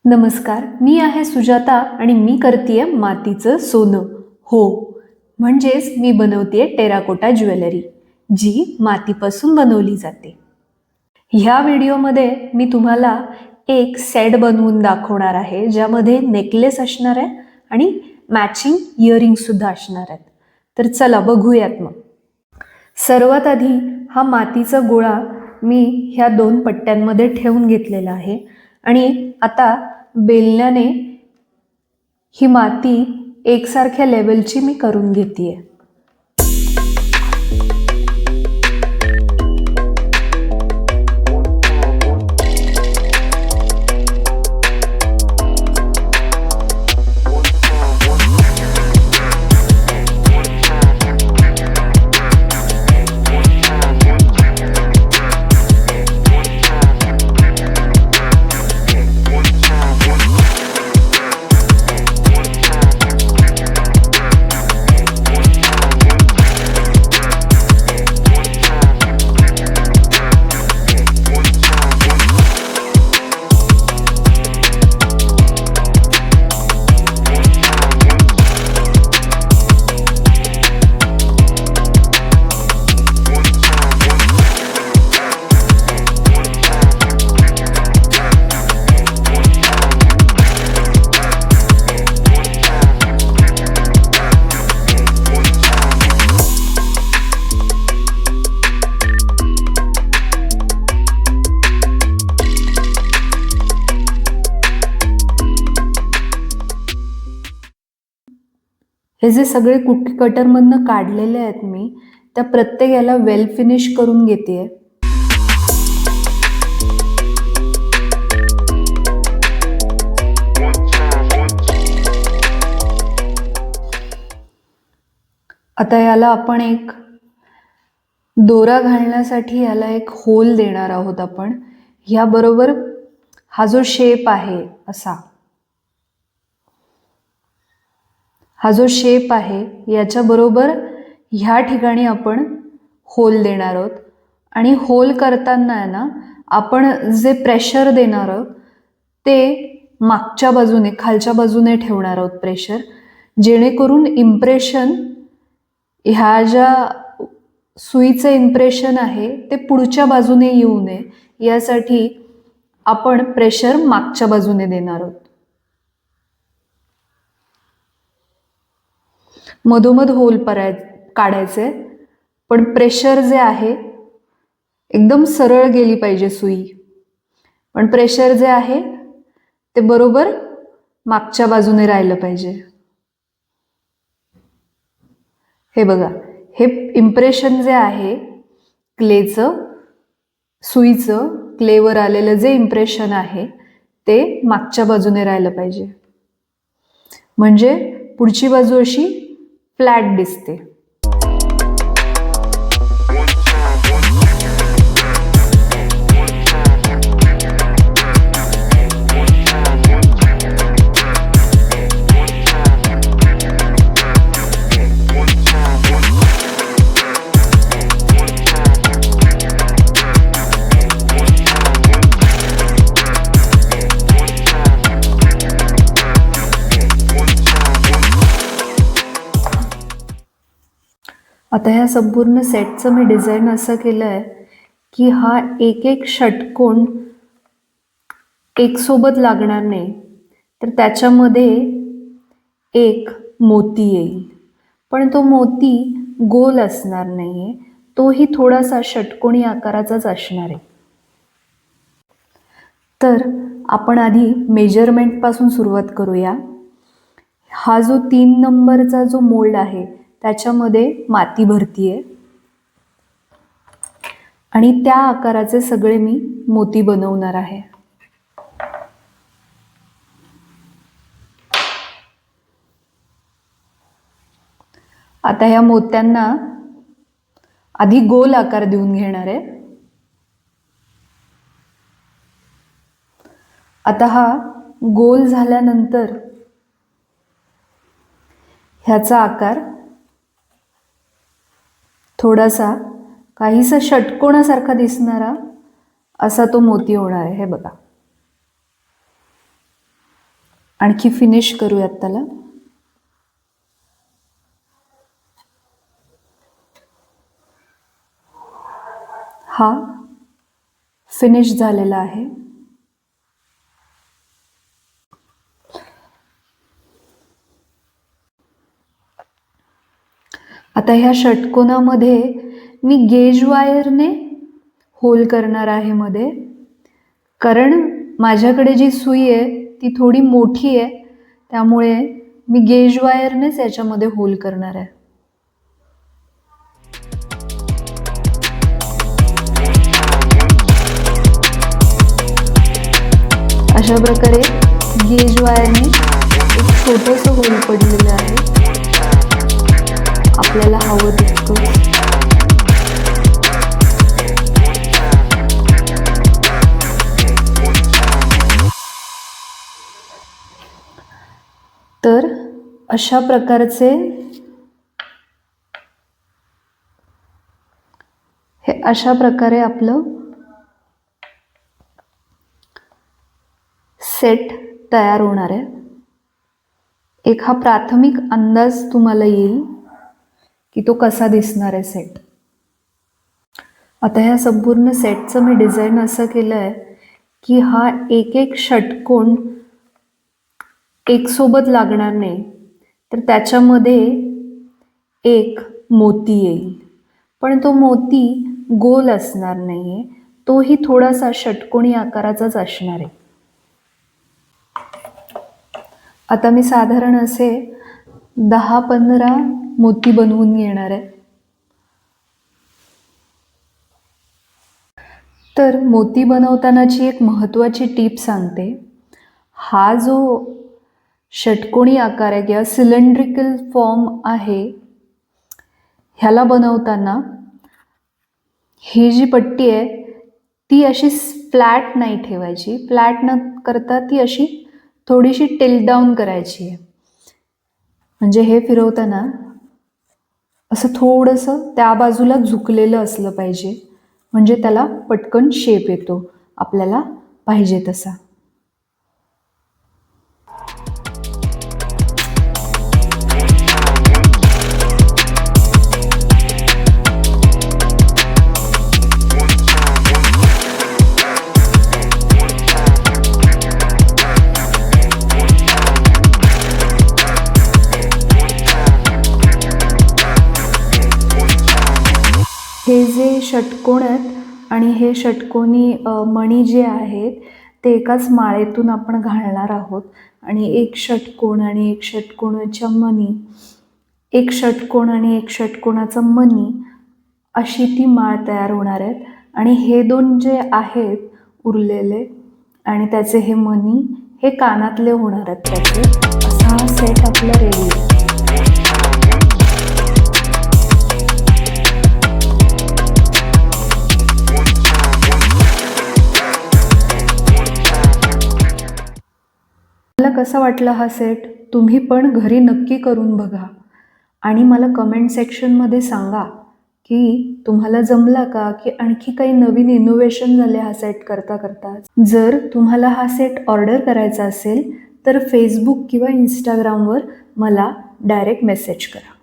नमस्कार, मी आहे सुजाता आणि मी करतेय मातीचं सोनं. हो, म्हणजेच मी बनवतेय टेराकोटा ज्वेलरी, जी मातीपासून बनवली जाते. ह्या व्हिडिओमध्ये मी तुम्हाला एक सेट बनवून दाखवणार आहे, ज्यामध्ये नेकलेस असणार आहे आणि मॅचिंग इयरिंग सुद्धा असणार आहेत. तर चला बघूयात मग. सर्वात आधी हा मातीचा गोळा मी ह्या 2 पट्ट्यांमध्ये ठेवून घेतलेला आहे आणि आता बेलण्याने ही माती एकसारख्या लेवलची मी करून घेतेय. हे जे सगळे कुकी कटरमधनं काढलेले आहेत मी, त्या प्रत्येकाला वेल फिनिश करून घेतेय. आता याला आपण एक दोरा घालण्यासाठी याला एक होल देणार आहोत आपण. ह्याबरोबर हा जो शेप आहे हा जो शेप आहे याच्याबरोबर ह्या ठिकाणी आपण होल देणार आहोत आणि होल करताना ना आपण जे प्रेशर देणार आहोत ते मागच्या बाजूने, खालच्या बाजूने ठेवणार आहोत प्रेशर, जेणेकरून इम्प्रेशन, ह्या ज्या सुईचं इम्प्रेशन आहे ते पुढच्या बाजूने येऊ नये यासाठी आपण प्रेशर मागच्या बाजूने देणार आहोत. मधोमध होल काढायचे, पण प्रेशर जे आहे एकदम सरळ गेली पाहिजे सुई, पण प्रेशर जे आहे ते बरोबर मागच्या बाजूने राहिलं पाहिजे. हे बघा, हे इम्प्रेशन जे आहे क्लेचं, सुईचं क्लेवर आलेलं जे इम्प्रेशन आहे ते मागच्या बाजूने राहिलं पाहिजे, म्हणजे पुढची बाजू अशी फ्लॅट दिसते. आता ह्या संपूर्ण सेटचं मी डिझाईन असं केलं आहे की हा एक एक षटकोन एक सोबत लागणार नाही, तर त्याच्यामध्ये एक मोती येईल, पण तो मोती गोल असणार नाहीये, तोही थोडासा षटकोनी आकाराचाच असणार आहे. तर आपण आधी मेजरमेंट पासून सुरुवात करूया. हा जो 3 नंबरचा जो मोल्ड आहे त्याच्यामध्ये माती भरतीये आणि त्या आकाराचे सगळे मी मोती बनवणार आहे. आता ह्या मोत्यांना आधी गोल आकार देऊन घेणार आहे. आता हा गोल झाल्यानंतर ह्याचा आकार थोडासा काहीसा षटकोनासारखा दिसणारा असा तो मोती होणार आहे. हे बघा, आणखी फिनिश करूयात त्याला. हा फिनिश झालेला आहे. आता ह्या षटकोनामध्ये मी गेज वायरने होल करणार आहे मध्ये, कारण माझ्याकडे जी सुई आहे ती थोडी मोठी आहे, त्यामुळे मी गेज वायरनेच याच्यामध्ये होल करणार आहे. अशा प्रकारे गेज वायरने एक छोटंसं होल पडलेलं आहे, आपल्याला हवं तितकं. तर अशा प्रकारचे अशा प्रकारे आपलं सेट तयार होणार आहे. एक हा प्राथमिक अंदाज तुम्हाला येईल की तो कसा दिसणार आहे सेट. आता ह्या संपूर्ण सेटचं मी डिझाईन असं केलं आहे की हा एक एक षटकोन एक सोबत लागणार नाही, तर त्याच्यामध्ये एक मोती येईल, पण तो मोती गोल असणार नाहीये, तोही थोडासा षटकोनी आकाराचाच असणार आहे. आता मी साधारण असे 10-15 मोती बनवून घेणार आहे. तर मोती बनवतानाची एक महत्त्वाची टीप सांगते. हा जो षटकोनी आकार आहे किंवा सिलेंड्रिकल फॉर्म आहे, ह्याला बनवताना ही जी पट्टी आहे ती अशी फ्लॅट नाही ठेवायची. फ्लॅट न करता ती अशी थोडीशी टिल्ट डाऊन करायची आहे. म्हणजे हे फिरवताना असं थोडंसं त्या बाजूला झुकलेलं असलं पाहिजे, म्हणजे त्याला पटकन शेप येतो आपल्याला पाहिजे तसा. हे जे षटकोन आहेत आणि हे षटकोनी मणी जे आहेत ते एकाच माळेतून आपण घालणार आहोत. आणि एक षटकोन आणि एक षटकोनाच्या मणी, एक षटकोन आणि एक षटकोनाचा मणी, अशी ती माळ तयार होणार आहेत. आणि हे दोन जे आहेत उरलेले आणि त्याचे हे मणी, हे कानातले होणार आहेत त्याचे. असा हा सेट आपला रेडी आहे. मला कसा वाटला हा सेट, तुम्ही पण घरी नक्की करून बघा आणि मला कमेंट सेक्शनमध्ये सांगा की तुम्हाला जमला का, की आणखी काही नवीन इनोव्हेशन झाले हा सेट करता करता. जर तुम्हाला हा सेट ऑर्डर करायचा असेल तर फेसबुक किंवा इंस्टाग्रामवर मला डायरेक्ट मेसेज करा.